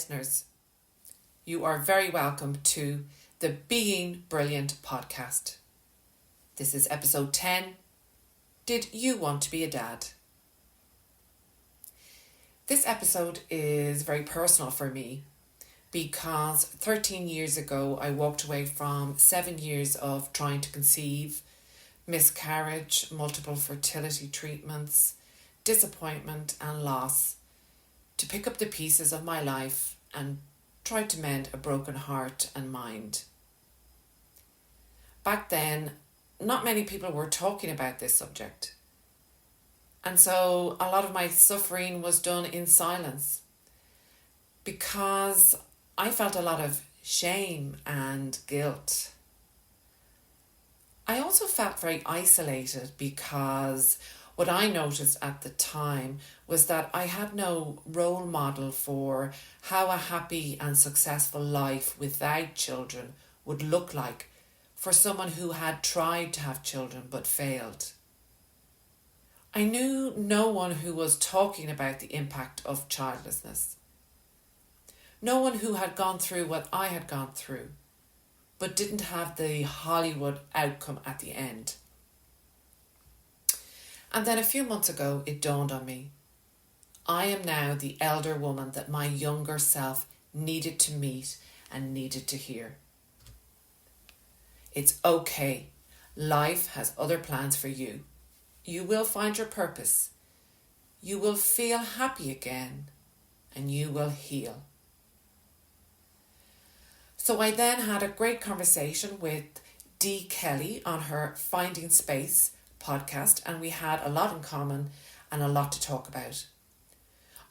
listeners, you are very welcome to the Being Brilliant podcast. This is episode 10. Did you want to be a dad? This episode is very personal for me because 13 years ago I walked away from 7 years of trying to conceive, miscarriage, multiple fertility treatments, disappointment and loss to pick up the pieces of my life and try to mend a broken heart and mind. Back then, not many people were talking about this subject. And so a lot of my suffering was done in silence because I felt a lot of shame and guilt. I also felt very isolated because what I noticed at the time was that I had no role model for how a happy and successful life without children would look like for someone who had tried to have children but failed. I knew no one who was talking about the impact of childlessness. No one who had gone through what I had gone through, but didn't have the Hollywood outcome at the end. And then a few months ago, it dawned on me. I am now the elder woman that my younger self needed to meet and needed to hear. It's okay. Life has other plans for you. You will find your purpose. You will feel happy again, and you will heal. So I then had a great conversation with Dee Kelly on her Finding Space podcast, and we had a lot in common and a lot to talk about.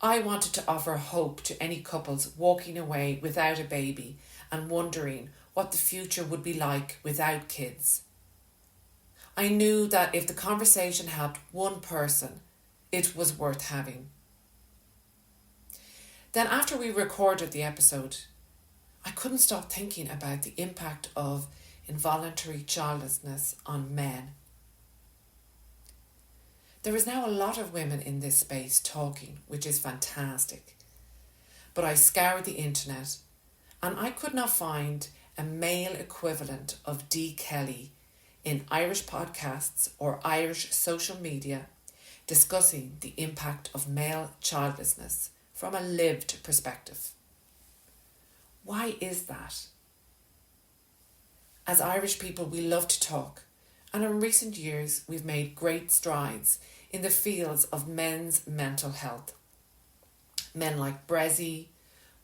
I wanted to offer hope to any couples walking away without a baby and wondering what the future would be like without kids. I knew that if the conversation helped one person, it was worth having. Then after we recorded the episode, I couldn't stop thinking about the impact of involuntary childlessness on men. There is now a lot of women in this space talking, which is fantastic. But I scoured the internet and I could not find a male equivalent of Dee Kelly in Irish podcasts or Irish social media discussing the impact of male childlessness from a lived perspective. Why is that? As Irish people, we love to talk, and in recent years we've made great strides in the fields of men's mental health. Men like Bressie,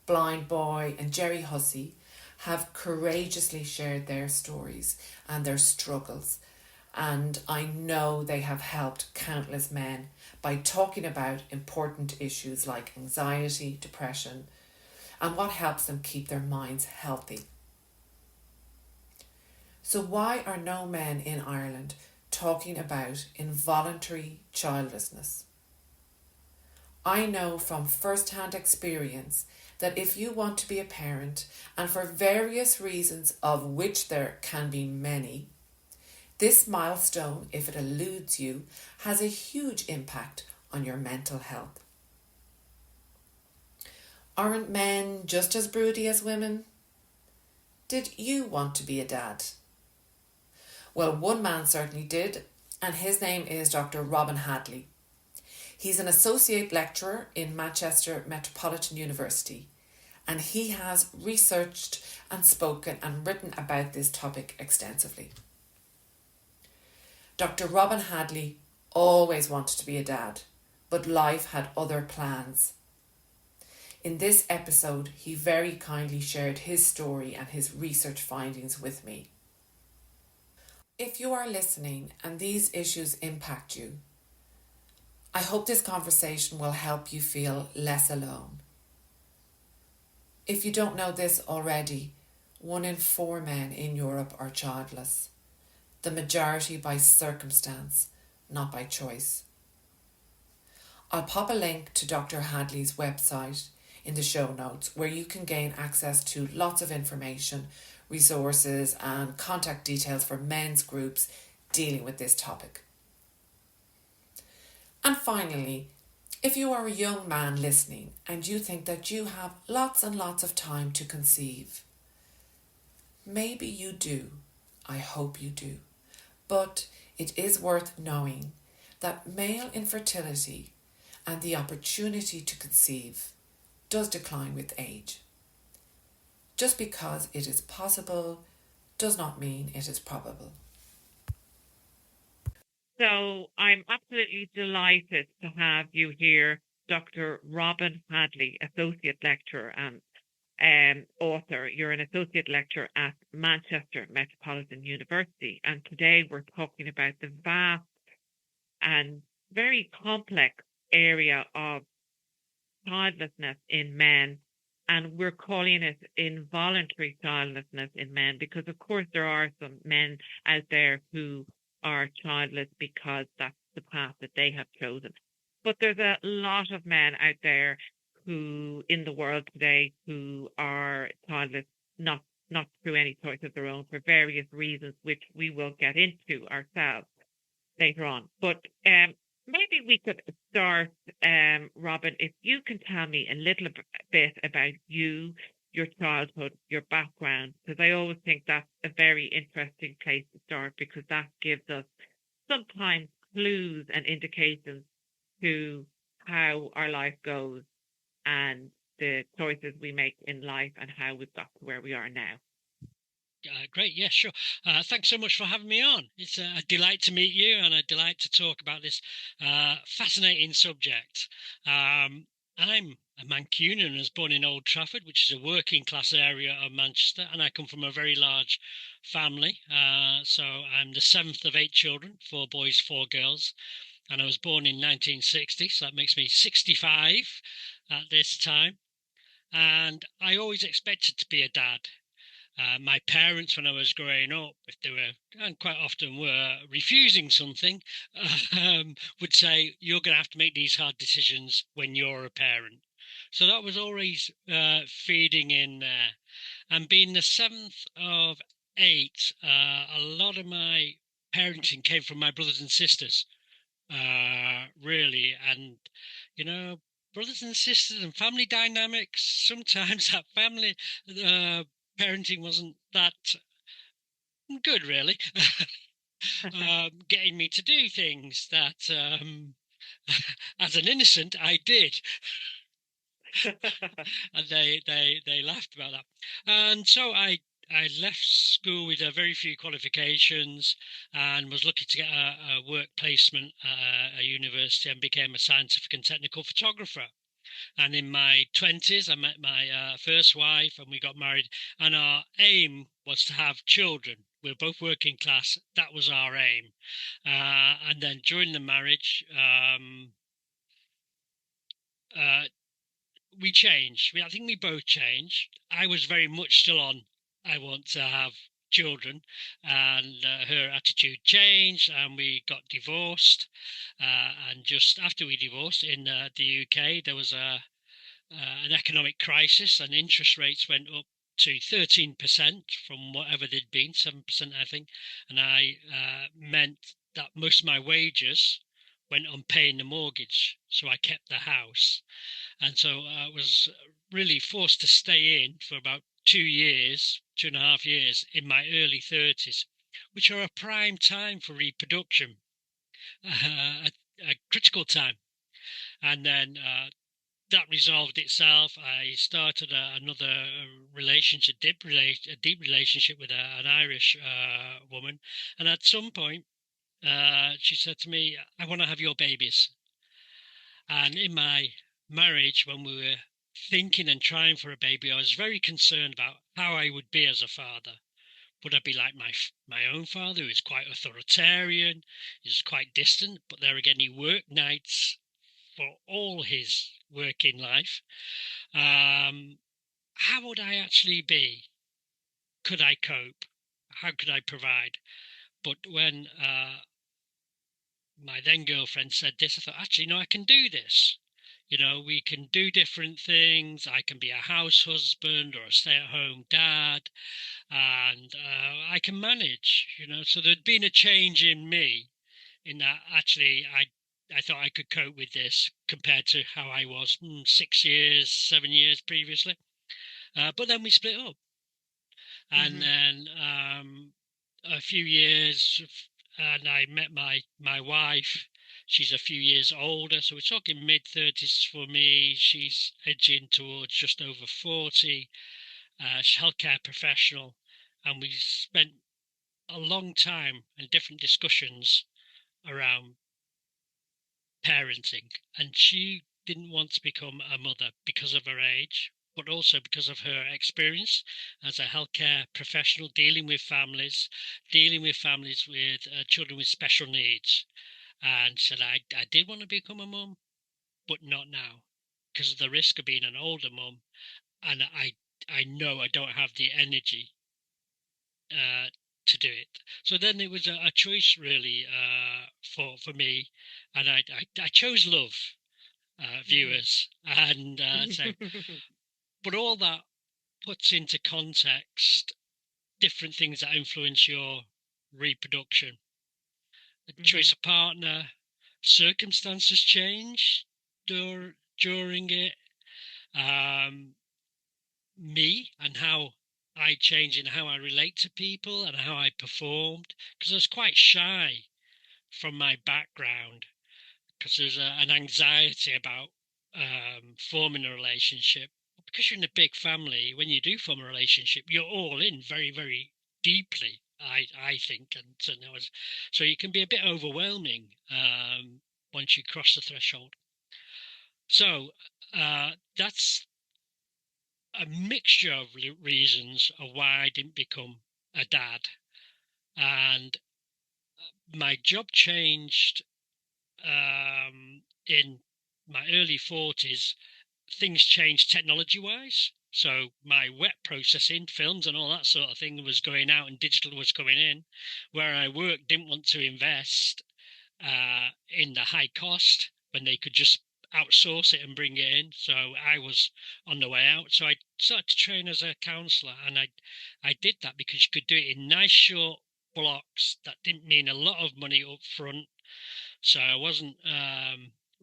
Blind Boy and Jerry Hussey have courageously shared their stories and their struggles, and I know they have helped countless men by talking about important issues like anxiety, depression, and what helps them keep their minds healthy. So why are no men in Ireland talking about involuntary childlessness? I know from first-hand experience that if you want to be a parent, and for various reasons of which there can be many, this milestone, if it eludes you, has a huge impact on your mental health. Aren't men just as broody as women? Did you want to be a dad? Well, one man certainly did, and his name is Dr. Robin Hadley. He's an associate lecturer in Manchester Metropolitan University, and he has researched and spoken and written about this topic extensively. Dr. Robin Hadley always wanted to be a dad, but life had other plans. In this episode, he very kindly shared his story and his research findings with me. If you are listening and these issues impact you, I hope this conversation will help you feel less alone. If you don't know this already, 1 in 4 men in Europe are childless, the majority by circumstance, not by choice. I'll pop a link to Dr. Hadley's website in the show notes where you can gain access to lots of information, resources and contact details for men's groups dealing with this topic. And finally, If you are a young man listening and you think that you have lots and lots of time to conceive, maybe you do. I hope you do. But it is worth knowing that male infertility and the opportunity to conceive does decline with age. Just because it is possible does not mean it is probable. So I'm absolutely delighted to have you here, Dr. Robin Hadley, Associate Lecturer and author. You're an Associate Lecturer at Manchester Metropolitan University. And today we're talking about the vast and very complex area of childlessness in men. And we're calling it involuntary childlessness in men because, of course, there are some men out there who are childless because that's the path that they have chosen. But there's a lot of men out there who, in the world today, who are childless, not not through any choice of their own, for various reasons, which we will get into ourselves later on. But maybe we could start, Robin, if you can tell me a little bit about you, your childhood, your background, because I always think that's a very interesting place to start because that gives us sometimes clues and indications to how our life goes and the choices we make in life and how we've got to where we are now. Great, yeah, sure. Thanks so much for having me on. It's a delight to meet you and a delight to talk about this fascinating subject. I'm a Mancunian, was born in Old Trafford, which is a working class area of Manchester, and I come from a very large family. So I'm the seventh of 8 children, 4 boys, 4 girls, and I was born in 1960, so that makes me 65 at this time. And I always expected to be a dad. My parents, when I was growing up, if they were, and quite often were, refusing something, would say, you're going to have to make these hard decisions when you're a parent. So that was always feeding in there. And being the seventh of 8, a lot of my parenting came from my brothers and sisters, really. And, you know, brothers and sisters and family dynamics, sometimes that family parenting wasn't that good, really. Getting me to do things that, as an innocent, I did. And they laughed about that. And so I left school with very few qualifications and was lucky to get a work placement at a university and became a scientific and technical photographer. And in my 20s, I met my first wife and we got married. And our aim was to have children. We were both working class. That was our aim. And then during the marriage, we changed. I think we both changed. I was very much still on, I want to have children, and her attitude changed and we got divorced. And just after we divorced in the UK, there was an economic crisis and interest rates went up to 13% from whatever they'd been, 7%, I think. And I meant that most of my wages went on paying the mortgage. So I kept the house. And so I was really forced to stay in for about 2 years, 2.5 years in my early 30s, which are a prime time for reproduction, a critical time. And then that resolved itself. I started another relationship, a deep relationship with an Irish woman. And at some point, she said to me, I want to have your babies. And in my marriage, when we were thinking and trying for a baby, I was very concerned about how I would be as a father. Would I be like my own father, who is quite authoritarian, is quite distant, but there again, he worked nights for all his working life. How would I actually be? Could I cope? How could I provide? But when my then girlfriend said this, I thought, actually, no, I can do this. We can do different things. I can be a house husband or a stay-at-home dad, and I can manage. So there'd been a change in me in that actually I I thought I could cope with this compared to how I was 6 years, 7 years previously. But then we split up, and then a few years, and I met my wife. She's a few years older, so we're talking mid-30s for me. She's edging towards just over 40. She's a healthcare professional, and we spent a long time and different discussions around parenting. And she didn't want to become a mother because of her age, but also because of her experience as a healthcare professional dealing with families with children with special needs. And said, I did want to become a mum, but not now because of the risk of being an older mum. And I know I don't have the energy to do it. So then it was a choice really for me, and I chose love, viewers, and so. But all that puts into context different things that influence your reproduction. The choice of partner, circumstances change during it. Me and how I changed in how I relate to people and how I performed, because I was quite shy from my background, because there's an anxiety about forming a relationship. Because you're in a big family, when you do form a relationship, you're all in very, very deeply, I think, and so you can be a bit overwhelming once you cross the threshold. So that's a mixture of reasons of why I didn't become a dad. And my job changed in my early 40s. Things changed technology-wise. So my wet processing, films and all that sort of thing was going out and digital was coming in. Where I worked, didn't want to invest in the high cost when they could just outsource it and bring it in. So I was on the way out. So I started to train as a counsellor, and I did that because you could do it in nice short blocks that didn't mean a lot of money up front. So I wasn't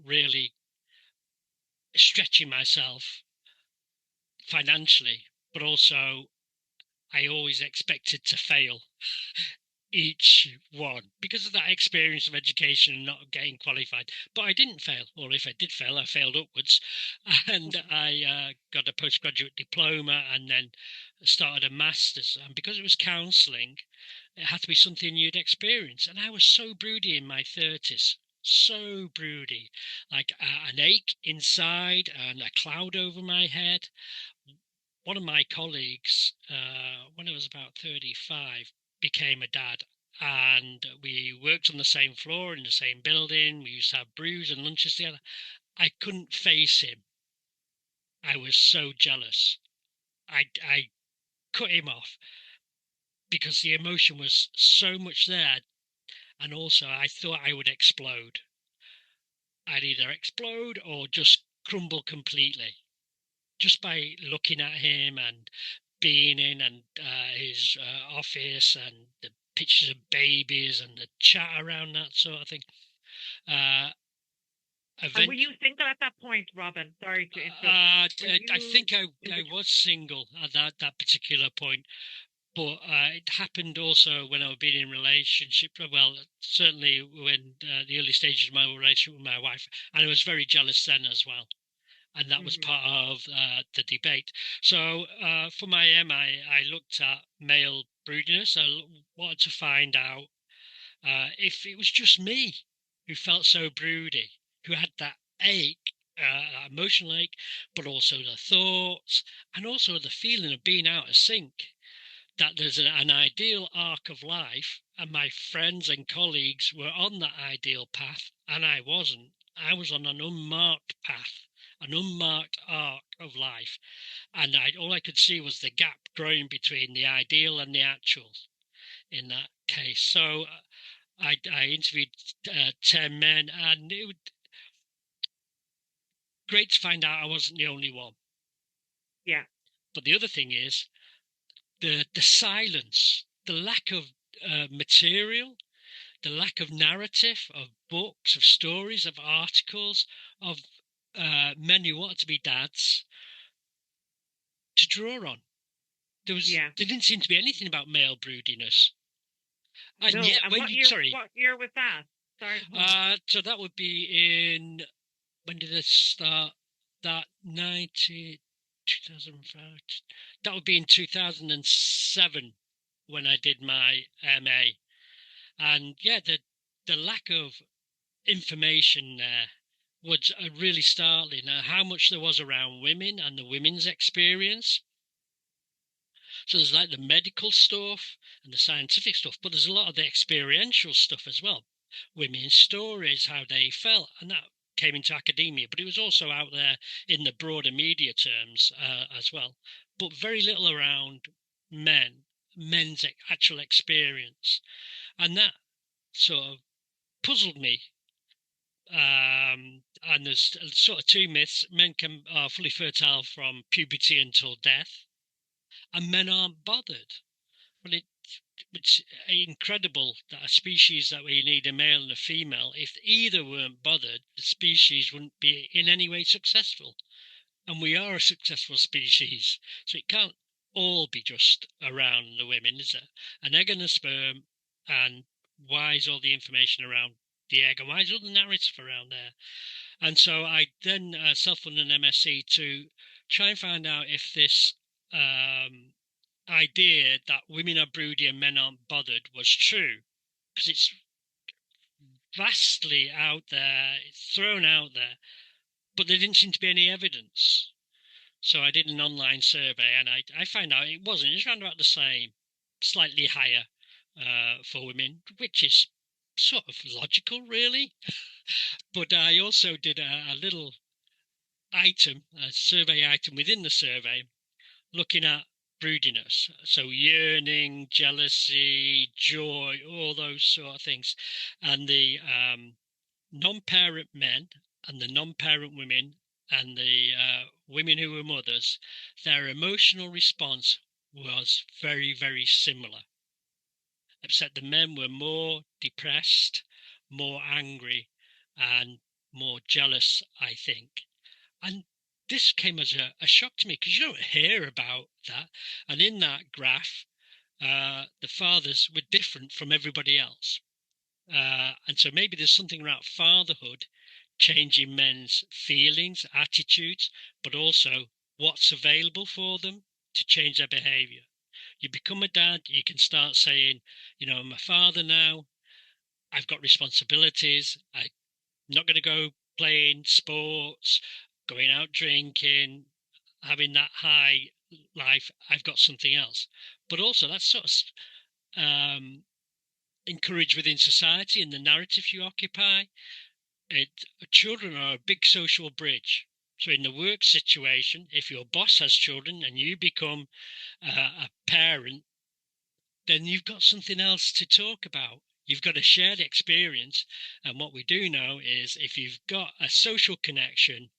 really stretching myself financially, but also I always expected to fail each one because of that experience of education and not getting qualified. But I didn't fail, or if I did fail, I failed upwards. And I got a postgraduate diploma and then started a master's. And because it was counselling, it had to be something you'd experience. And I was so broody in my 30s. So broody, like an ache inside and a cloud over my head. One of my colleagues, when I was about 35, became a dad, and we worked on the same floor in the same building. We used to have brews and lunches together. I couldn't face him. I was so jealous. I cut him off because the emotion was so much there, and also I thought I would explode. I'd either explode or just crumble completely just by looking at him and being in and his office and the pictures of babies and the chat around that sort of thing. And were you single at that point, Robin? Sorry to interrupt. I think I was single at that particular point, but it happened also when I was being in relationship. Well, certainly when the early stages of my relationship with my wife, and I was very jealous then as well. And that was part of the debate. So for my MI, I looked at male broodiness. I wanted to find out if it was just me who felt so broody, who had that ache, emotional ache, but also the thoughts and also the feeling of being out of sync, that there's an ideal arc of life and my friends and colleagues were on that ideal path and I wasn't. I was on an unmarked path, an unmarked arc of life, and all I could see was the gap growing between the ideal and the actual in that case. So I interviewed 10 men, and it was great to find out I wasn't the only one. Yeah. But the other thing is the silence, the lack of material, the lack of narrative, of books, of stories, of articles, of men who wanted to be dads to draw on. There didn't seem to be anything about male broodiness. And no, yet, and when what you, year? sorry, What year was that? Sorry. so that would be in, when did it start? That 2005. That would be in 2007 when I did my MA. And yeah, the lack of information there was really startling. How much there was around women and the women's experience. So there's like the medical stuff and the scientific stuff, but there's a lot of the experiential stuff as well. Women's stories, how they felt, and that came into academia, but it was also out there in the broader media terms as well. But very little around men's actual experience. And that sort of puzzled me. And there's sort of two myths. Men are fully fertile from puberty until death, and men aren't bothered. Well, it's incredible that a species that we need a male and a female, if either weren't bothered, the species wouldn't be in any way successful. And we are a successful species. So it can't all be just around the women, is it? An egg and a sperm, and why is all the information around the egg, and why is all the narrative around there? And so I then self-funded an MSc to try and find out if this idea that women are broody and men aren't bothered was true, because it's vastly out there, it's thrown out there, but there didn't seem to be any evidence. So I did an online survey, and I found out it wasn't. It's around about the same, slightly higher for women, which is sort of logical, really. But I also did a little item, a survey item within the survey, looking at broodiness. So yearning, jealousy, joy, all those sort of things. And the non-parent men and the non-parent women and the women who were mothers, their emotional response was very, very similar. Except the men were more depressed, more angry, and more jealous, I think. And this came as a shock to me, because you don't hear about that. And in that graph, the fathers were different from everybody else. And so maybe there's something around fatherhood changing men's feelings, attitudes, but also what's available for them to change their behavior. You become a dad, you can start saying, I'm a father now, I've got responsibilities, I'm not going to go playing sports, going out drinking, having that high life, I've got something else. But also that's sort of encouraged within society and the narrative you occupy. Children are a big social bridge. So in the work situation, if your boss has children and you become a parent, then you've got something else to talk about. You've got a shared experience. And what we do know is if you've got a social connection,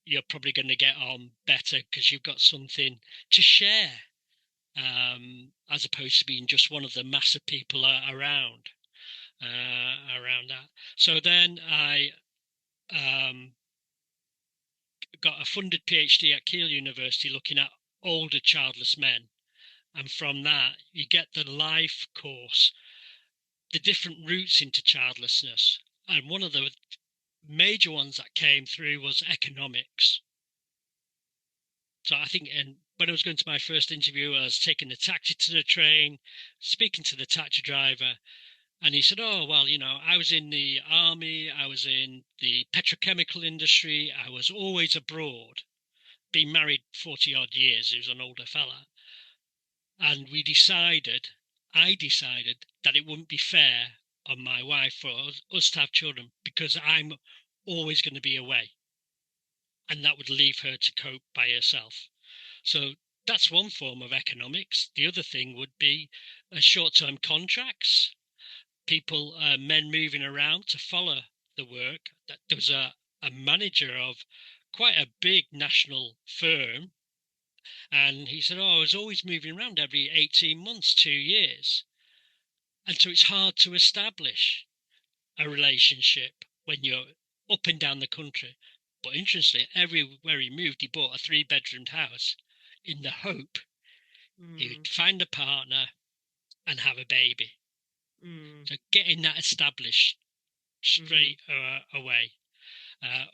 you're probably going to get on better because you've got something to share, as opposed to being just one of the mass of people around that. So then I got a funded PhD at Keele University looking at older childless men. And from that, you get the life course, the different routes into childlessness. And one of the major ones that came through was economics. So I think when I was going to my first interview, I was taking the taxi to the train, speaking to the taxi driver, and he said, oh, well, I was in the army, I was in the petrochemical industry, I was always abroad, been married 40-odd years, he was an older fella. And I decided that it wouldn't be fair on my wife for us to have children because I'm always going to be away. And that would leave her to cope by herself. So that's one form of economics. The other thing would be short-term contracts. People, men moving around to follow the work. There was a manager of quite a big national firm, and he said, I was always moving around every 18 months, 2 years. And so it's hard to establish a relationship when you're up and down the country. But interestingly, everywhere he moved, he bought a 3-bedroomed house in the hope he'd find a partner and have a baby. So getting that established straight away.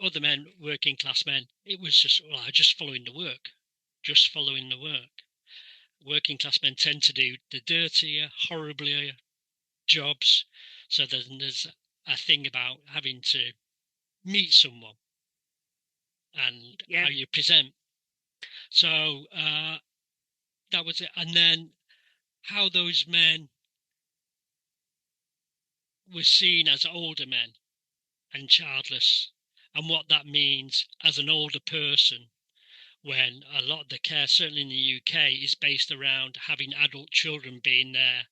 Other men, working class men, it was just following the work. Just following the work. Working class men tend to do the dirtier, horriblier jobs. So there's a thing about having to meet someone and how you present. So that was it. And then how those men were seen as older men and childless, and what that means as an older person, when a lot of the care, certainly in the UK, is based around having adult children being there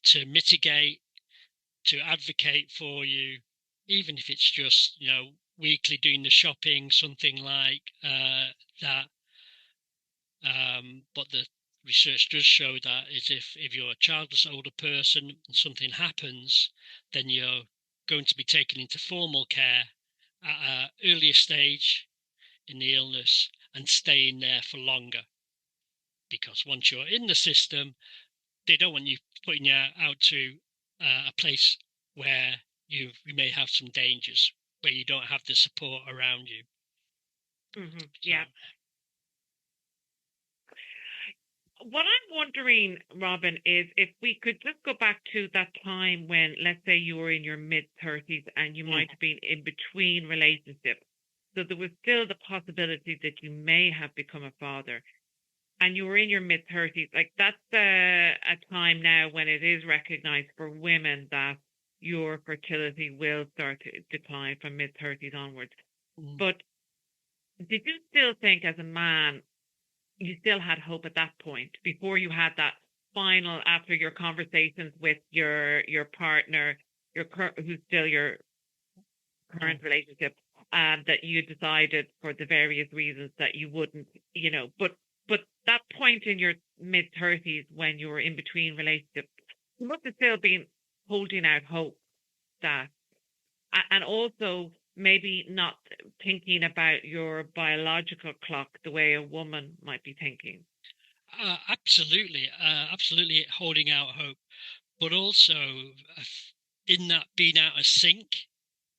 to mitigate, to advocate for you, even if it's just, weekly doing the shopping, something like that. But the research does show that is if you're a childless older person and something happens, then you're going to be taken into formal care at an earlier stage in the illness and staying there for longer. Because once you're in the system, they don't want you putting you out to a place where you may have some dangers, where you don't have the support around you. Yeah. What I'm wondering, Robin, is if we could just go back to that time when, let's say, you were in your mid-30s and you might have been in between relationships. So there was still the possibility that you may have become a father. And you were in your mid-30s. Like, that's a time now when it is recognized for women that your fertility will start to decline from mid-30s onwards. But did you still think, as a man, you still had hope at that point, before you had that final, after your conversations with your partner, who's still your current relationship, that you decided for the various reasons that you wouldn't, but that point in your mid-30s when you were in between relationships, you must have still been holding out hope that, and also maybe not thinking about your biological clock the way a woman might be thinking. Absolutely holding out hope, but also in that being out of sync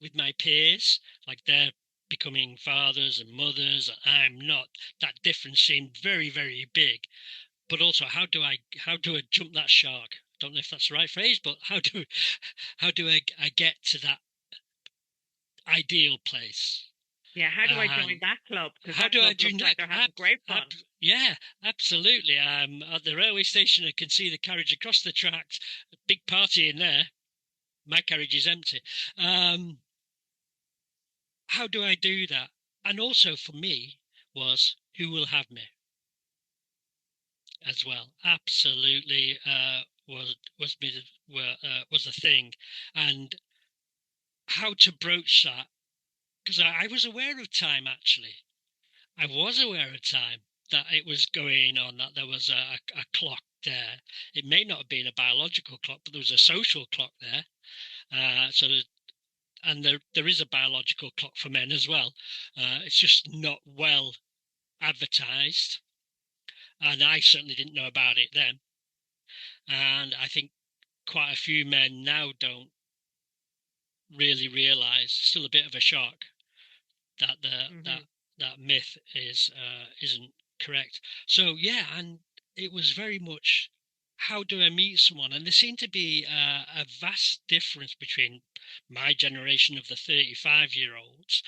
with my peers, like they're becoming fathers and mothers, I'm not. That difference seemed very, very big. But also, how do I jump that shark? I don't know if that's the right phrase, but how do I get to that ideal place? Yeah, how do I join that club? How do I join that? They're having great fun. Yeah, absolutely. At the railway station, I can see the carriage across the tracks. A big party in there. My carriage is empty. How do I do that? And also for me was, who will have me as well. Absolutely was a thing, and how to broach that, because I was aware of time. Actually, I was aware of time, that it was going on, that there was a clock there. It may not have been a biological clock, but there was a social clock there. And there is a biological clock for men as well. It's just not well advertised, and I certainly didn't know about it then. And I think quite a few men now don't really realise. Still a bit of a shock that that myth isn't correct. So yeah, and it was very much, how do I meet someone? And there seemed to be a vast difference between my generation of the 35-year-olds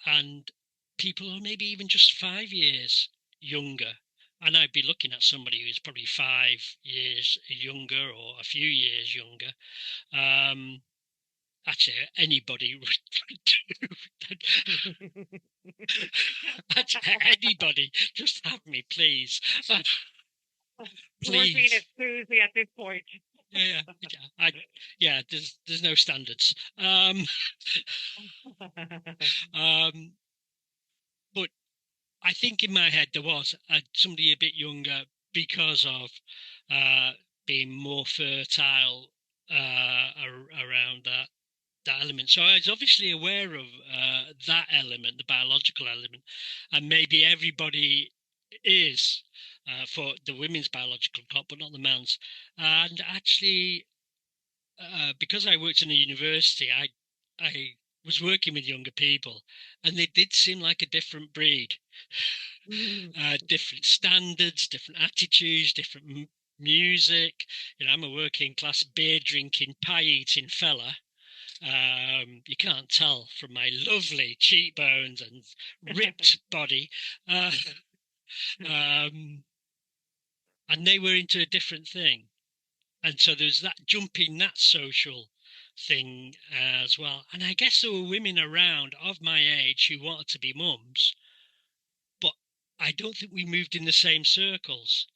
and people who are maybe even just 5 years younger. And I'd be looking at somebody who's probably 5 years younger or a few years younger. Actually, anybody would do. Anybody, just have me, please. Please. We're seeing it Susie at this point. Yeah. There's no standards. But I think in my head there was somebody a bit younger, because of being more fertile around that element. So I was obviously aware of that element, the biological element, and maybe everybody is for the women's biological clock, but not the man's. And actually, because I worked in a university, I was working with younger people, and they did seem like a different breed, different standards, different attitudes, different music. I'm a working class beer drinking, pie eating fella. You can't tell from my lovely cheekbones and ripped body. Um, and they were into a different thing. And so there's that jumping, that social thing as well. And I guess there were women around of my age who wanted to be mums, but I don't think we moved in the same circles.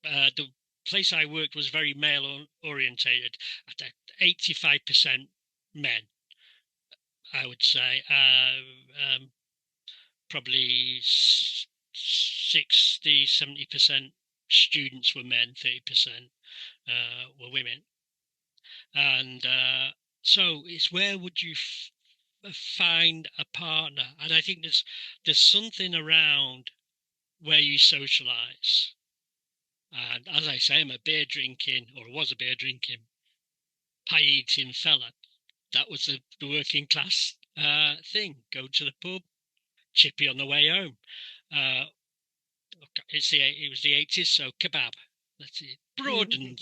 The place I worked was very male orientated, at 85% men, I would say. Probably 60-70% students were men, 30% were women. And so it's where would you find a partner? And I think there's something around where you socialize. And as I say, I'm a beer drinking, or was a beer drinking, pie eating fella. That was the working class thing. Go to the pub, chippy on the way home. It was the 80s, so kebab. Let's see, broadened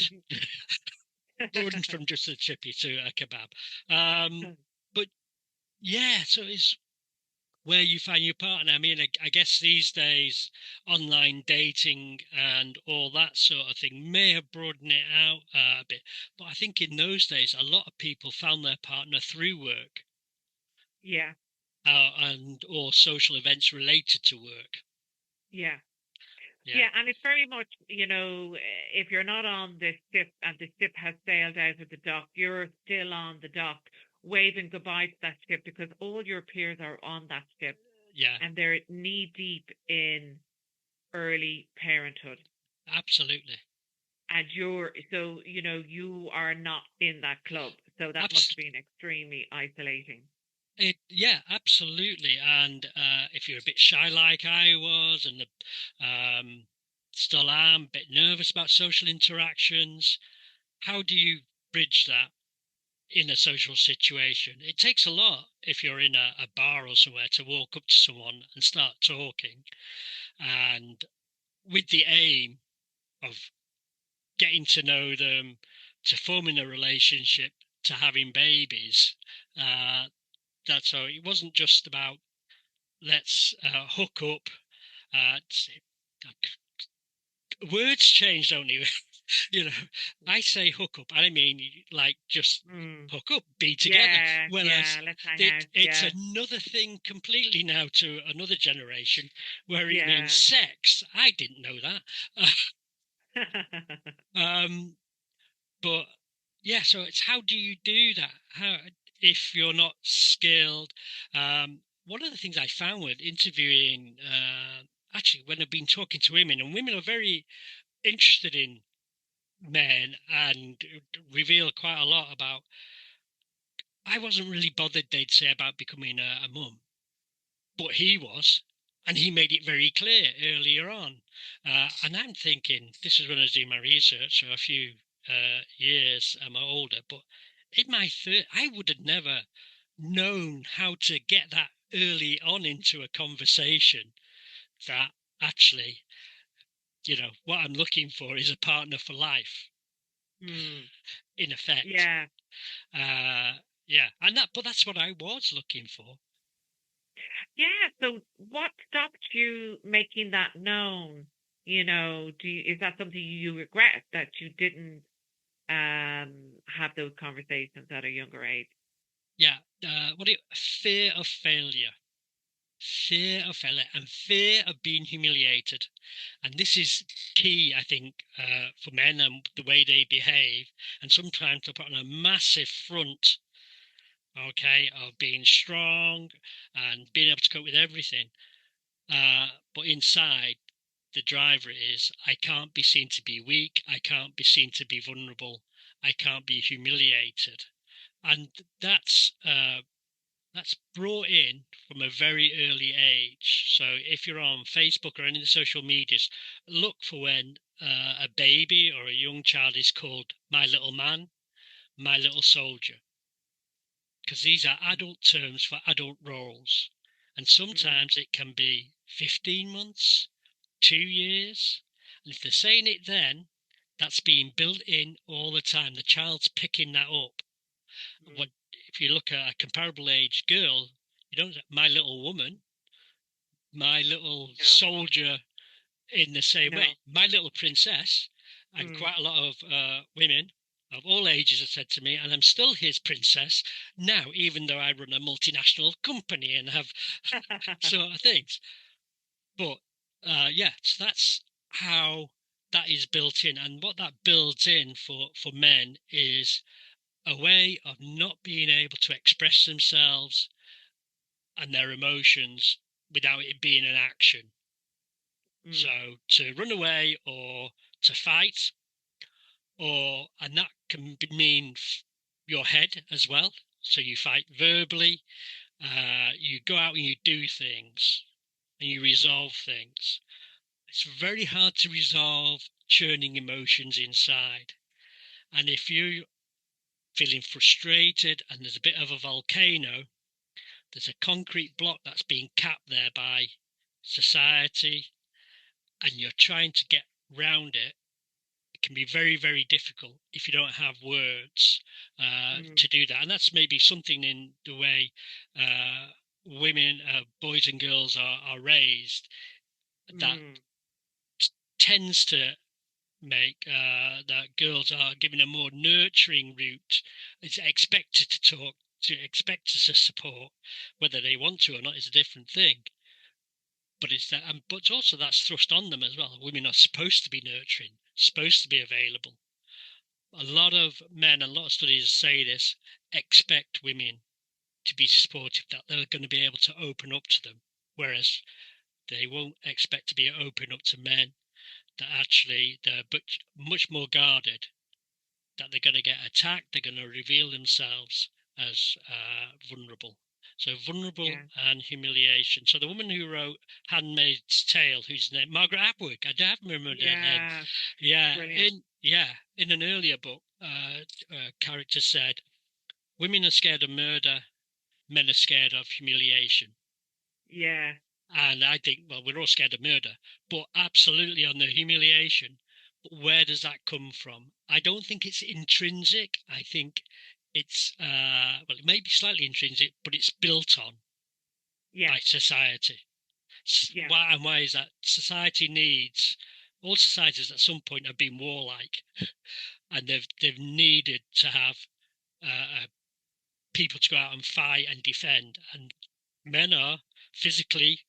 from just a chippy to a kebab. But yeah, so it's where you find your partner. I mean, I guess these days online dating and all that sort of thing may have broadened it out a bit. But I think in those days, a lot of people found their partner through work. Yeah. And or social events related to work. Yeah. Yeah. Yeah, and it's very much, if you're not on the ship and the ship has sailed out of the dock, you're still on the dock waving goodbye to that ship because all your peers are on that ship. Yeah. And they're knee deep in early parenthood. Absolutely. And you are not in that club. So that must have been extremely isolating. Yeah, absolutely. And if you're a bit shy like I was, and still am, a bit nervous about social interactions, how do you bridge that in a social situation? It takes a lot if you're in a bar or somewhere to walk up to someone and start talking, and with the aim of getting to know them, to forming a relationship, to having babies. That's so it wasn't just about let's hook up. Words change, don't they? I say hook up, I mean like just hook up, be together. Yeah, Whereas let's hang out. It's another thing completely now to another generation where it means sex. I didn't know that. But yeah, so it's how do you do that? How if you're not skilled? One of the things I found with interviewing, actually, when I've been talking to women, and women are very interested in men and reveal quite a lot about. I wasn't really bothered, they'd say, about becoming a mum, but he was. And he made it very clear earlier on. And I'm thinking, this is when I was doing my research, so a few years older, but in my I would have never known how to get that early on into a conversation that actually, what I'm looking for is a partner for life, in effect. Yeah. Yeah, but that's what I was looking for. Yeah. So what stopped you making that known? Is that something you regret that you didn't have those conversations at a younger age? Yeah. Fear of failure. Fear of failure and fear of being humiliated. And this is key, I think, for men and the way they behave. And sometimes they put on a massive front, okay, of being strong and being able to cope with everything. But inside, the driver is, I can't be seen to be weak. I can't be seen to be vulnerable. I can't be humiliated. And that's brought in from a very early age. So if you're on Facebook or any of the social medias, look for when a baby or a young child is called my little man, my little soldier, because these are adult terms for adult roles. And sometimes it can be 15 months, 2 years. And if they're saying it then, that's being built in all the time. The child's picking that up. What if you look at a comparable age girl, you don't say my little woman, my little soldier in the same way, my little princess. And quite a lot of women of all ages have said to me, and I'm still his princess now, even though I run a multinational company and have sort of things. But so that's how that is built in. And what that builds in for men is a way of not being able to express themselves and their emotions without it being an action. So to run away or to fight, and that can mean your head as well. So you fight verbally, you go out and you do things and you resolve things. It's very hard to resolve churning emotions inside. And if you're feeling frustrated and there's a bit of a volcano, there's a concrete block that's being capped there by society, and you're trying to get round it, it can be very, very difficult if you don't have words to do that. And that's maybe something in the way women, boys and girls are raised that tends to make that girls are given a more nurturing route. It's expected to talk, expected to support. Whether they want to or not is a different thing. But it's that, but also that's thrust on them as well. Women are supposed to be nurturing, supposed to be available. A lot of men, a lot of studies say this, expect women to be supportive, that they're going to be able to open up to them, whereas they won't expect to be open up to men, that actually they're much more guarded, that they're going to get attacked, they're going to reveal themselves as vulnerable. So vulnerable and humiliation. So the woman who wrote Handmaid's Tale, whose name Margaret Atwood, I don't remember her name. Yeah, in an earlier book, a character said, "Women are scared of murder, men are scared of humiliation." Yeah. And I think, well, we're all scared of murder, but absolutely on the humiliation. But where does that come from? I don't think it's intrinsic. I think it's, well, it may be slightly intrinsic, but it's built on by society. And why is that? Society needs, all societies at some point have been warlike, and they've needed to have people to go out and fight and defend. And men are physically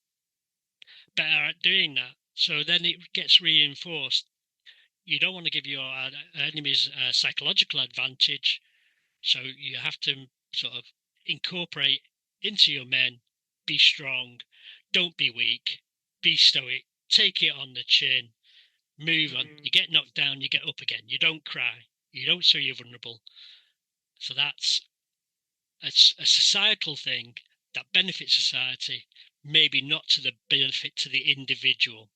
better at doing that. So then it gets reinforced. You don't want to give your enemies a psychological advantage. So you have to sort of incorporate into your men, be strong, don't be weak, be stoic, take it on the chin, move on. You get knocked down, you get up again. You don't cry. You don't show you're vulnerable. So that's a societal thing that benefits society, maybe not to the benefit to the individual.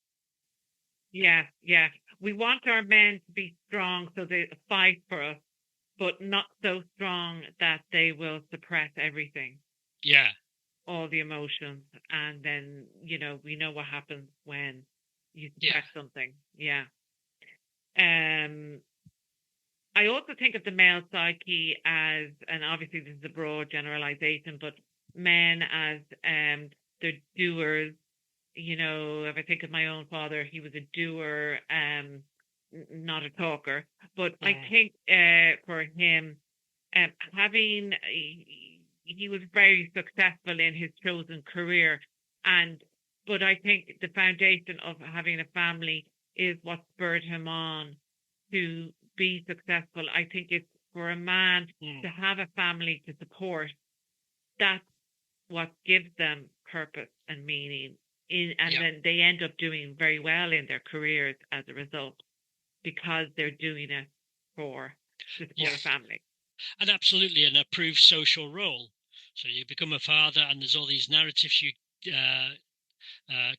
Yeah. We want our men to be strong so they fight for us, but not so strong that they will suppress everything. Yeah. All the emotions. And then, we know what happens when you suppress something. Yeah. I also think of the male psyche as, and obviously this is a broad generalization, but men as they're doers. If I think of my own father, he was a doer, not a talker. But I think for him, he was very successful in his chosen career, but I think the foundation of having a family is what spurred him on to be successful. I think it's for a man to have a family to support. That's what gives them purpose and meaning. And then they end up doing very well in their careers as a result because they're doing it to support a family. And absolutely an approved social role. So you become a father, and there's all these narratives you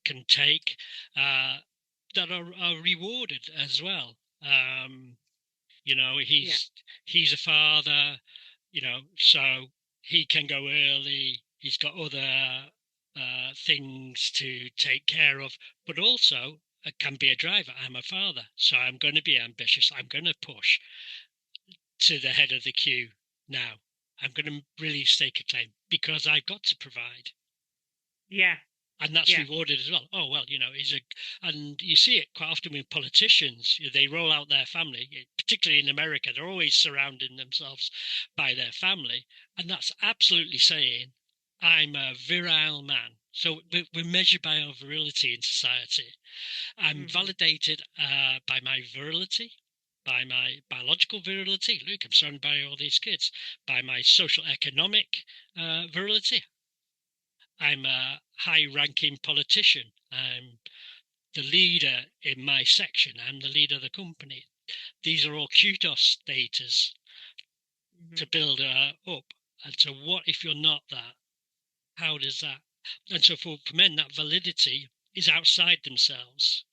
can take that are rewarded as well. He's a father, so he can go early. He's got other things to take care of, but also can be a driver. I'm a father, so I'm going to be ambitious. I'm going to push to the head of the queue now. I'm going to really stake a claim because I've got to provide. Yeah. And that's rewarded as well. Oh, well, and you see it quite often with politicians. They roll out their family, particularly in America. They're always surrounding themselves by their family. And that's absolutely saying, I'm a virile man. So we're measured by our virility in society. I'm validated by my virility, by my biological virility. Look, I'm surrounded by all these kids. By my social economic virility. I'm a high-ranking politician. I'm the leader in my section. I'm the leader of the company. These are all kudos status to build up. And so what if you're not that? How does that? And so for men, that validity is outside themselves.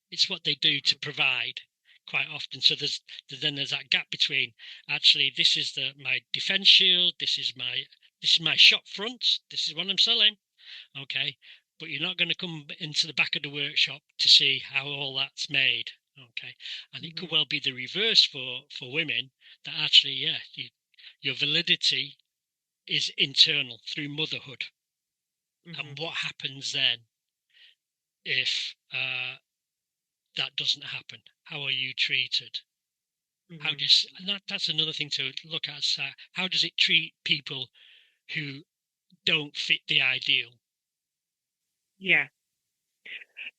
It's what they do to provide quite often. So there's that gap between actually this is my defense shield, this is my shop front, this is what I'm selling. Okay, but you're not going to come into the back of the workshop to see how all that's made. Okay, and it could well be the reverse for women, that actually, your validity is internal through motherhood. And what happens then if that doesn't happen? How are you treated? And that's another thing to look at. How does it treat people who don't fit the ideal? Yeah.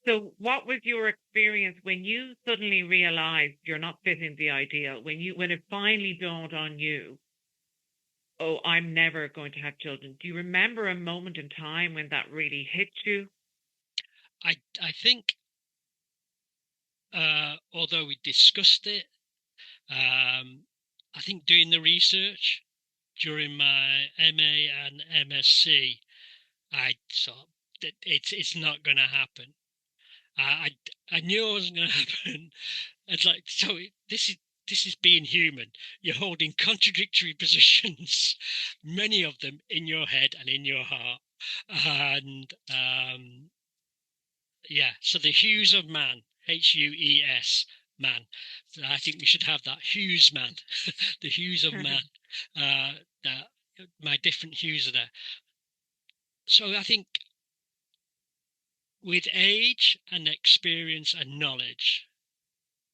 So what was your experience when you suddenly realized you're not fitting the ideal, when it finally dawned on you, oh, I'm never going to have children? Do you remember a moment in time when that really hit you? I think, although we discussed it, I think doing the research during my MA and MSc, I thought that it's not going to happen. I knew it wasn't going to happen. It's like, so this is being human. You're holding contradictory positions, many of them in your head and in your heart. And so the hues of man, Hues, man. So I think we should have that hues man, the hues of man. My different hues are there. So I think with age and experience and knowledge,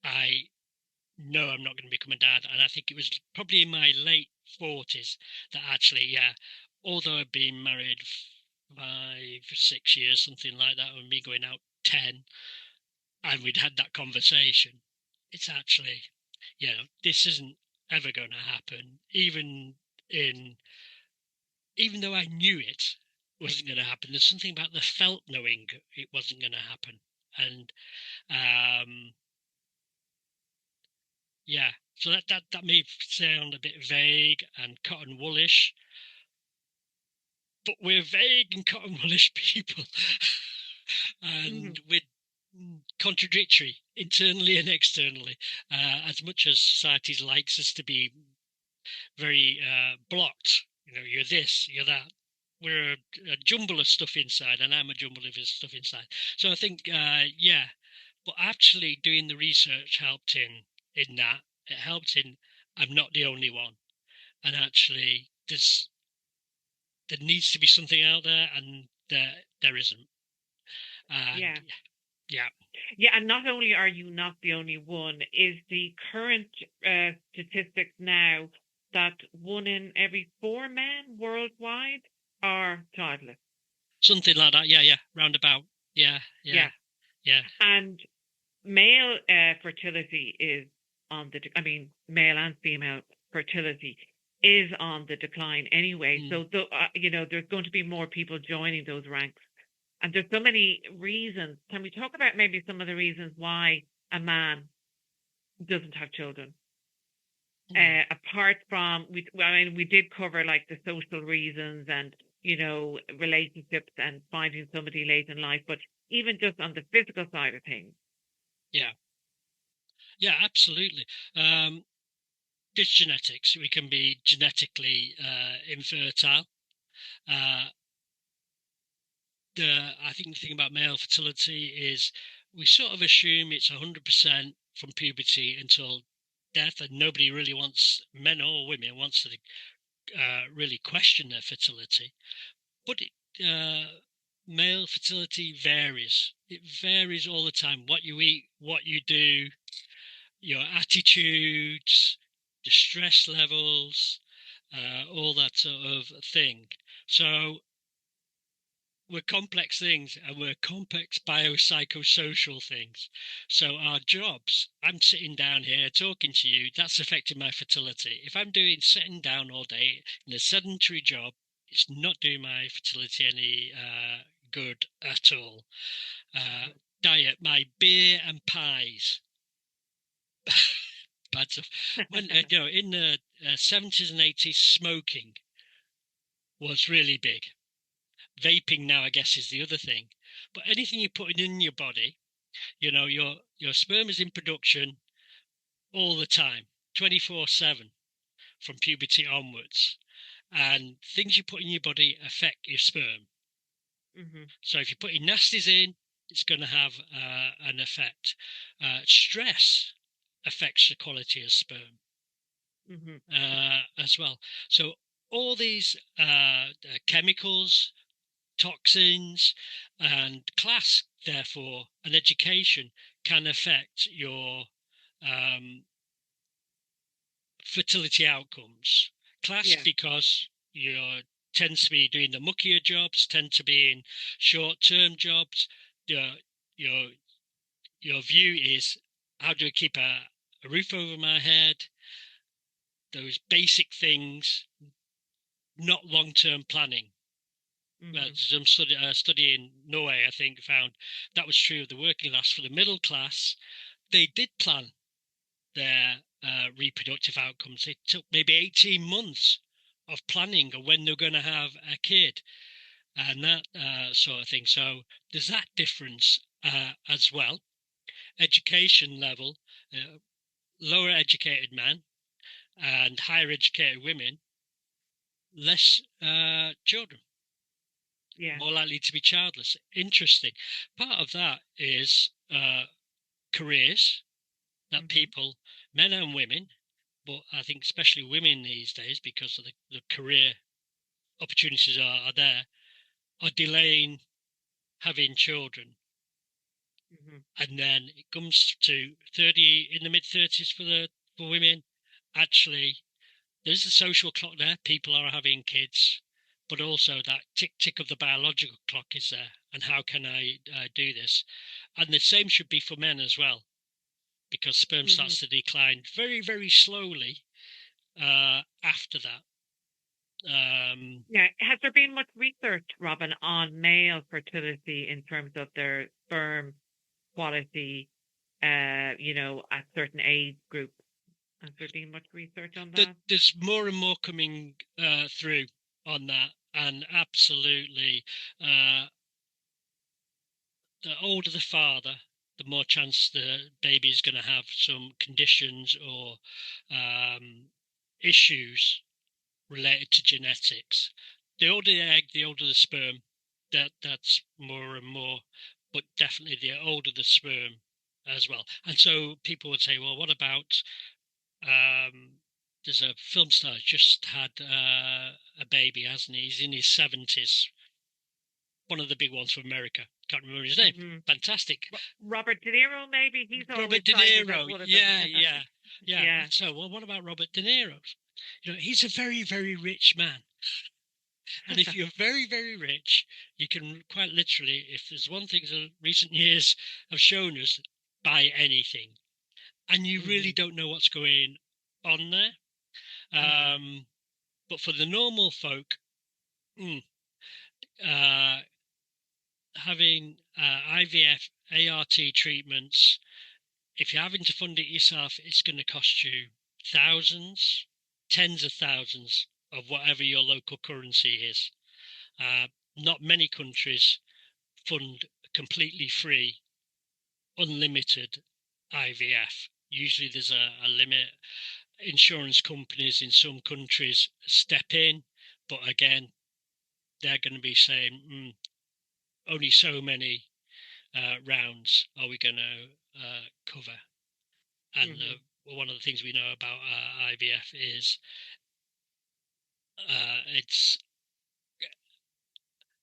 I know I'm not going to become a dad. And I think it was probably in my late 40s that actually, although I've been married 5, 6 years, something like that, and me going out 10, and we'd had that conversation, it's actually, this isn't ever going to happen. Even though I knew it wasn't going to happen, there's something about the felt knowing it wasn't going to happen. And so that may sound a bit vague and cotton woolish, but we're vague and cotton woolish people. And we're contradictory internally and externally, as much as society likes us to be very blocked. You're this, you're that. We're a jumble of stuff inside, and I'm a jumble of stuff inside. So I think, but actually doing the research helped in that. It helped in I'm not the only one, and actually there needs to be something out there, and there isn't. Yeah, and not only are you not the only one, is the current statistics now that 1 in every 4 men worldwide are childless. Something like that, roundabout. Yeah. And male fertility is on male and female fertility is on the decline anyway. So, there's going to be more people joining those ranks. And there's so many reasons. Can we talk about maybe some of the reasons why a man doesn't have children? Apart from, we did cover like the social reasons and, relationships and finding somebody late in life, but even just on the physical side of things. Yeah. Yeah, absolutely. There's genetics. We can be genetically infertile. I think the thing about male fertility is we sort of assume it's 100% from puberty until death, and nobody really wants, men or women, wants to really question their fertility. But male fertility varies. It varies all the time. What you eat, what you do, your attitudes, the stress levels, all that sort of thing. So we're complex things, and we're complex biopsychosocial things. So our jobs, I'm sitting down here talking to you, that's affecting my fertility. If I'm sitting down all day in a sedentary job, it's not doing my fertility any good at all. Diet, my beer and pies. Bad stuff. When in the 70s and 80s, smoking was really big. Vaping now, I guess, is the other thing. But anything you're putting in your body, your sperm is in production all the time, 24/7, from puberty onwards. And things you put in your body affect your sperm. Mm-hmm. So if you're putting nasties in, it's going to have an effect. Stress affects the quality of sperm. As well. So all these chemicals, toxins, and class, therefore, and education can affect your fertility outcomes. Class, because you tends to be doing the muckier jobs, tend to be in short-term jobs. Your view is, how do I keep a roof over my head? Those basic things, not long-term planning. Some study in Norway, I think, found that was true of the working class. For the middle class, they did plan their reproductive outcomes. It took maybe 18 months of planning of when they're going to have a kid and that sort of thing. So there's that difference as well. Education level, lower educated men and higher educated women, less children. Yeah. More likely to be childless. Interesting. Part of that is careers that people, men and women, but I think especially women these days, because of the career opportunities are there, are delaying having children. And then it comes to 30, in the mid-30s for women. Actually, there's the social clock there. People are having kids, but also that tick of the biological clock is there. And how can I do this? And the same should be for men as well, because sperm starts to decline very, very slowly after that. Has there been much research, Robin, on male fertility in terms of their sperm quality, at certain age groups? Has there been much research on that? There's more and more coming through on that, and absolutely, the older the father, the more chance the baby is going to have some conditions or issues related to genetics. The older the egg, the older the sperm. That's more and more, but definitely the older the sperm as well. And so people would say, well, what about there's a film star just had a baby, hasn't he? He's in his 70s. One of the big ones from America. Can't remember his name. Fantastic. Robert De Niro, maybe? He's Robert De Niro. Yeah. So, well, what about Robert De Niro? He's a very, very rich man. And if you're very, very rich, you can quite literally, if there's one thing that recent years have shown us, buy anything. And you really don't know what's going on there. But for the normal folk, having IVF, ART treatments, if you're having to fund it yourself, it's going to cost you thousands, tens of thousands of whatever your local currency is. Not many countries fund completely free, unlimited IVF. Usually there's a limit. Insurance companies in some countries step in, but again, they're going to be saying only so many rounds are we going to cover. And one of the things we know about IVF is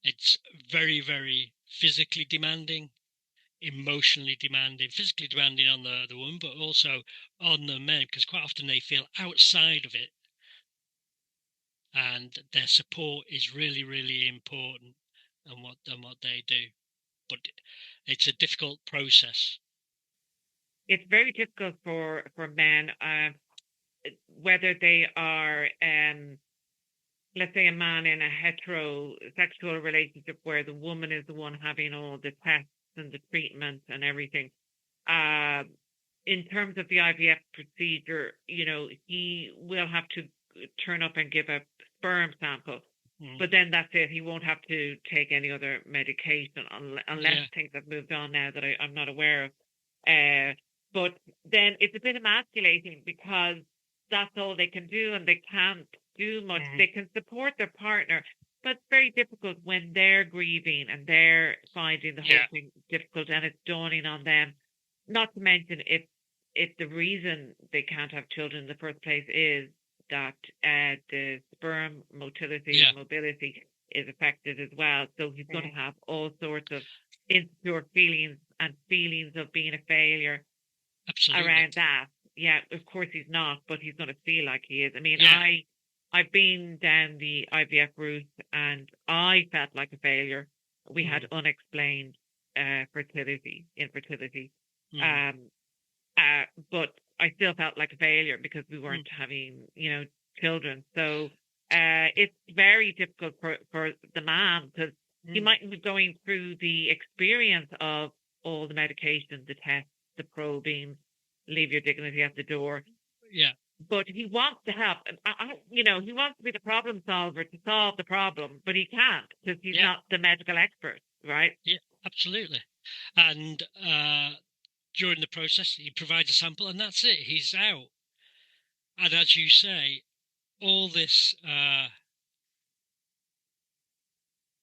it's very, very physically demanding, emotionally demanding, physically demanding on the woman, but also on the men, because quite often they feel outside of it, and their support is really, really important and what they do. But it's a difficult process. It's very difficult for men, whether they are, let's say, a man in a heterosexual relationship where the woman is the one having all the tests and the treatment and everything. In terms of the IVF procedure, he will have to turn up and give a sperm sample, but then that's it. He won't have to take any other medication unless things have moved on now that I'm not aware of. But then it's a bit emasculating because that's all they can do and they can't do much. They can support their partner, but it's very difficult when they're grieving and they're finding the whole thing difficult and it's dawning on them. Not to mention if the reason they can't have children in the first place is that the sperm motility and mobility is affected as well. So he's going to have all sorts of insecure feelings and feelings of being a failure. Absolutely. Around that. Yeah, of course he's not, but he's going to feel like he is. I mean, I've been down the IVF route and I felt like a failure. We had unexplained infertility. But I still felt like a failure because we weren't having, children. So it's very difficult for the man because he mightn't be going through the experience of all the medication, the tests, the probing, leave your dignity at the door. Yeah. But he wants to help. He wants to be the problem solver to solve the problem, but he can't because he's not the medical expert, right? Yeah, absolutely. And during the process, he provides a sample and that's it. He's out. And as you say, all this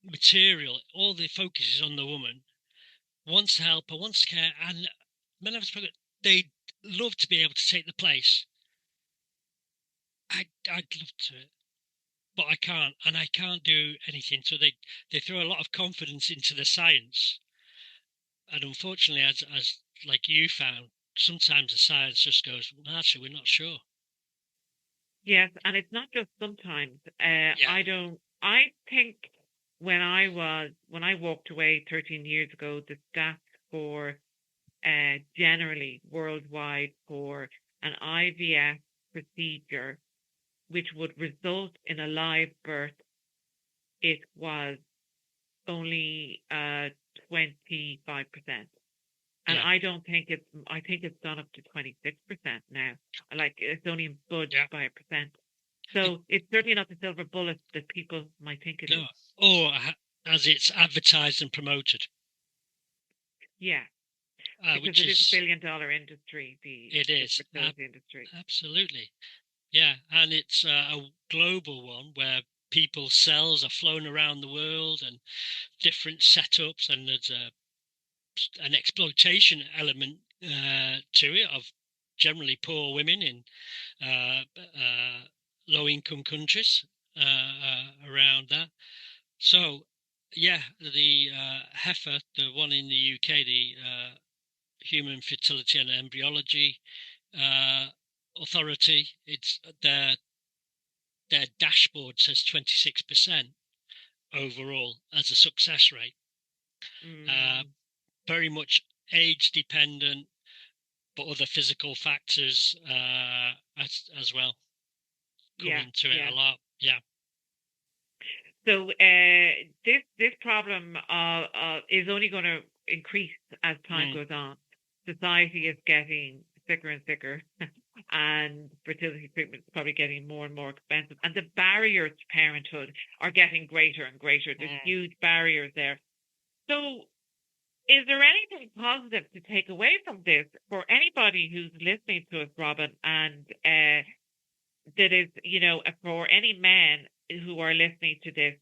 material, all the focus is on the woman, wants to help her, wants to care, and men have spoken, they'd love to be able to take the place. I'd love to, but I can't, and I can't do anything. So they throw a lot of confidence into the science, and unfortunately, as like you found, sometimes the science just goes, well, actually, we're not sure. Yes, and it's not just sometimes. I think when I walked away 13 years ago, the stats for generally worldwide for an IVF procedure, which would result in a live birth, it was only 25%. And I think it's gone up to 26% now. Like it's only budged by a percent. So it's certainly not the silver bullet that people might think it is. Or as it's advertised and promoted. Yeah. Because it is $1 billion industry, the fertility industry. Absolutely. Yeah, and it's a global one where people's cells are flown around the world and different setups, and there's an exploitation element to it of generally poor women in low-income countries around that. So, yeah, the heifer, the one in the UK, the Human Fertility and Embryology Authority, it's their dashboard says 26% overall as a success rate. Very much age dependent, but other physical factors as well come into it a lot. Yeah. So this problem is only going to increase as time goes on. Society is getting sicker and sicker, and fertility treatment is probably getting more and more expensive. And the barriers to parenthood are getting greater and greater. There's huge barriers there. So, is there anything positive to take away from this for anybody who's listening to us, Robin, and that is, for any men who are listening to this?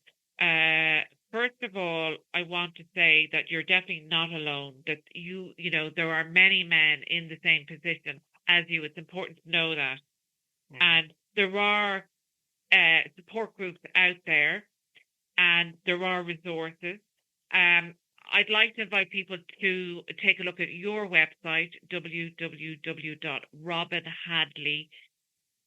First of all, I want to say that you're definitely not alone, that there are many men in the same position as you. It's important to know that. And there are support groups out there, and there are resources. I'd like to invite people to take a look at your website, www.robinhadley,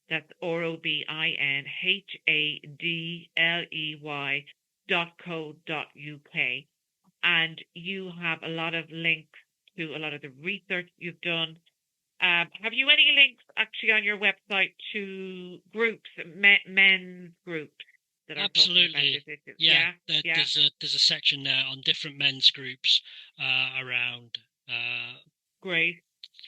that's ROBINHADLEY.co.uk. And you have a lot of links to a lot of the research you've done. Have you any links actually on your website to groups, men's groups? Absolutely. There's a section there on different men's groups around. Great.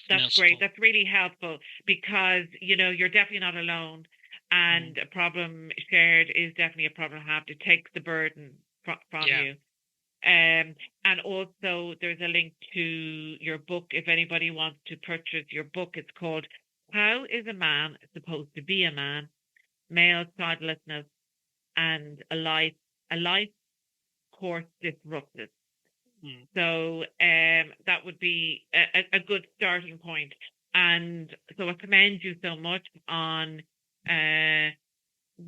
That's great. That's really helpful because, you're definitely not alone, and a problem shared is definitely a problem to have, to take the burden from you. And also there's a link to your book. If anybody wants to purchase your book, it's called How is a Man Supposed to Be a Man? Male Childlessness and a life course disrupted. So that would be a good starting point. And so I commend you so much on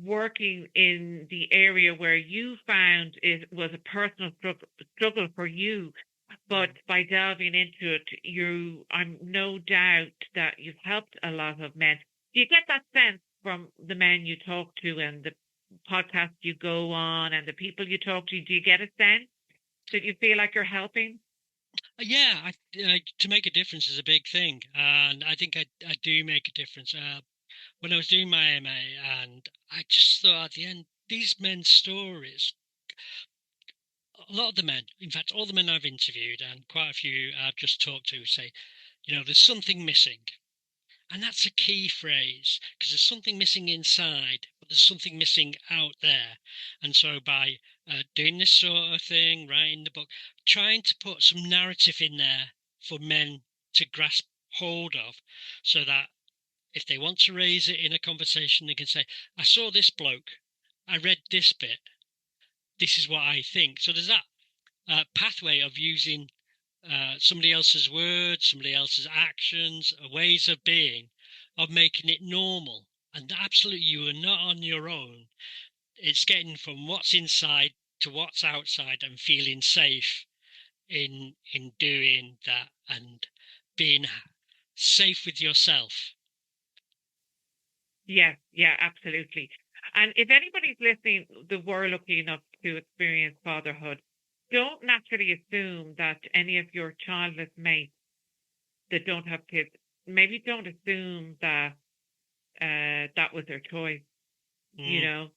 working in the area where you found it was a personal struggle for you. But by delving into it, I'm no doubt that you've helped a lot of men. Do you get that sense from the men you talk to and the podcasts you go on and the people you talk to? Do you get a sense that you feel like you're helping? Yeah, to make a difference is a big thing, and I think I do make a difference. When I was doing my MA, and I just thought at the end, these men's stories, a lot of the men, in fact, all the men I've interviewed and quite a few I've just talked to say, there's something missing. And that's a key phrase, because there's something missing inside, but there's something missing out there. And so by doing this sort of thing, writing the book, trying to put some narrative in there for men to grasp hold of, so that if they want to raise it in a conversation, they can say, I saw this bloke, I read this bit, this is what I think. So there's that pathway of using somebody else's words, somebody else's actions, ways of being, of making it normal. And absolutely, you are not on your own. It's getting from what's inside to what's outside and feeling safe in doing that and being safe with yourself. Yeah, absolutely. And if anybody's listening that were lucky enough to experience fatherhood, don't naturally assume that any of your childless mates that don't have kids, maybe don't assume that that was their choice, and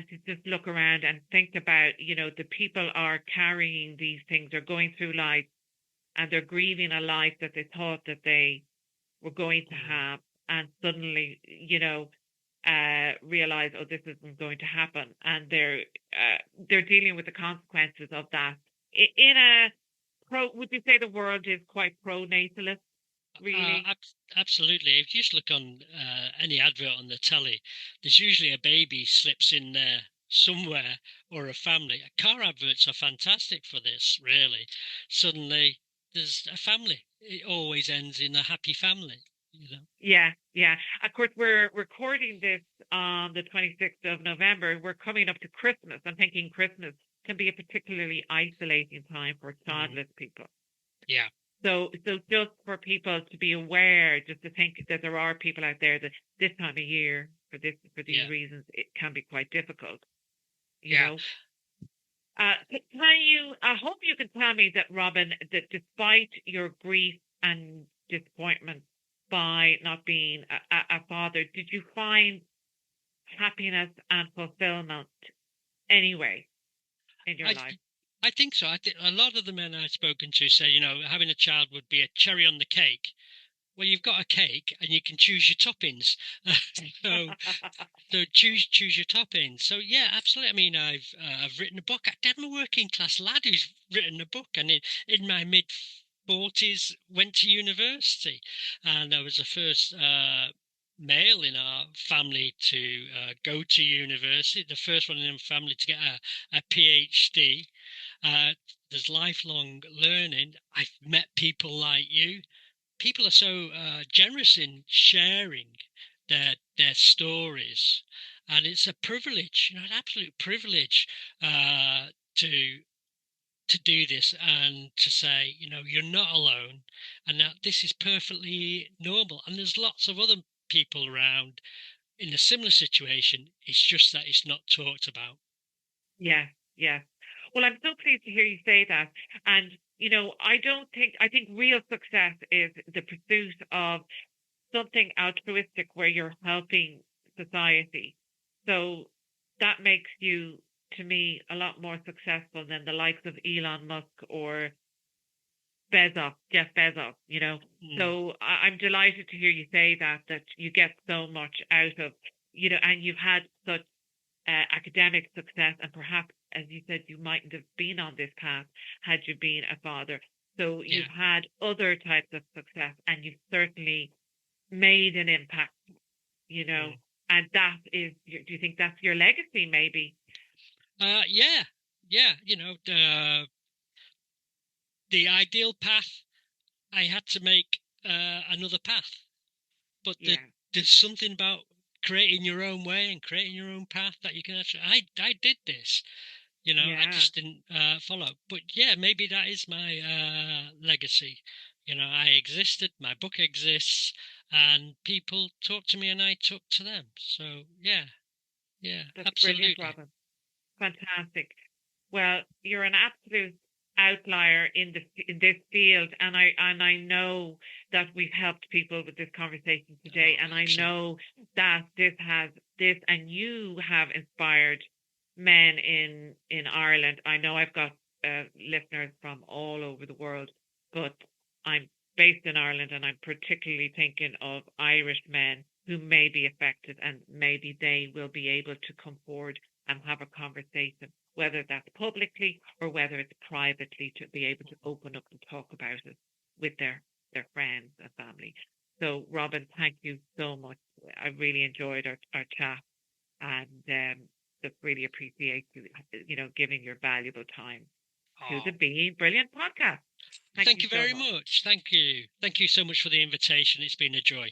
to just look around and think about, the people are carrying these things, they're going through life, and they're grieving a life that they thought that they were going to have, and suddenly, realize, oh, this isn't going to happen, and they're dealing with the consequences of that. Would you say the world is quite pro-natalist? Really? Absolutely. If you just look on any advert on the telly, there's usually a baby slips in there somewhere, or a family. Car adverts are fantastic for this, really. Suddenly there's a family. It always ends in a happy family. Yeah. Of course, we're recording this on the 26th of November. We're coming up to Christmas. I'm thinking Christmas can be a particularly isolating time for childless people. Yeah. So just for people to be aware, just to think that there are people out there that this time of year, for these reasons, it can be quite difficult. You know. I hope you can tell me that, Robin, that despite your grief and disappointment by not being a father, did you find happiness and fulfillment anyway in your I life? I think so. I think a lot of the men I've spoken to say, having a child would be a cherry on the cake. Well, you've got a cake and you can choose your toppings. so so choose your toppings. So yeah, absolutely. I mean, I've written a book. I'm a working class lad who's written a book, and in my mid 40s went to university, and I was the first male in our family to go to university, the first one in our family to get a PhD. Uh, there's lifelong learning. I've met people like you. People are so generous in sharing their stories, and it's a privilege, an absolute privilege to do this and to say, you're not alone, and that this is perfectly normal. And there's lots of other people around in a similar situation. It's just that it's not talked about. Yeah, yeah. Well, I'm so pleased to hear you say that. And, I think real success is the pursuit of something altruistic where you're helping society. So that makes you, to me, a lot more successful than the likes of Elon Musk or Jeff Bezos. Mm. So I'm delighted to hear you say that you get so much out of, and you've had such academic success, and perhaps, as you said, you mightn't have been on this path had you been a father. So Yeah. you've had other types of success, and you've certainly made an impact, Mm. and that is, do you think that's your legacy, maybe? Yeah, yeah. The ideal path, I had to make another path. But Yeah, there's something about creating your own way and creating your own path that you can actually. I did this, I yeah, just didn't follow. But yeah, maybe that is my legacy. I existed, my book exists, and people talk to me and I talk to them. So yeah, that's brilliant, absolutely. Robin. Fantastic. Well, you're an absolute outlier in this field, and I know that we've helped people with this conversation today, Oh, and I excellent. know that and you have inspired men in Ireland. I know I've got listeners from all over the world, but I'm based in Ireland, and I'm particularly thinking of Irish men who may be affected, and maybe they will be able to come forward and have a conversation, whether that's publicly or whether it's privately, to be able to open up and talk about it with their friends and family. So, Robin, thank you so much. I really enjoyed our chat, and just really appreciate you, giving your valuable time to the Oh, Being Brilliant podcast. Thank thank you you so very much. much. Thank you. Thank you so much for the invitation. It's been a joy.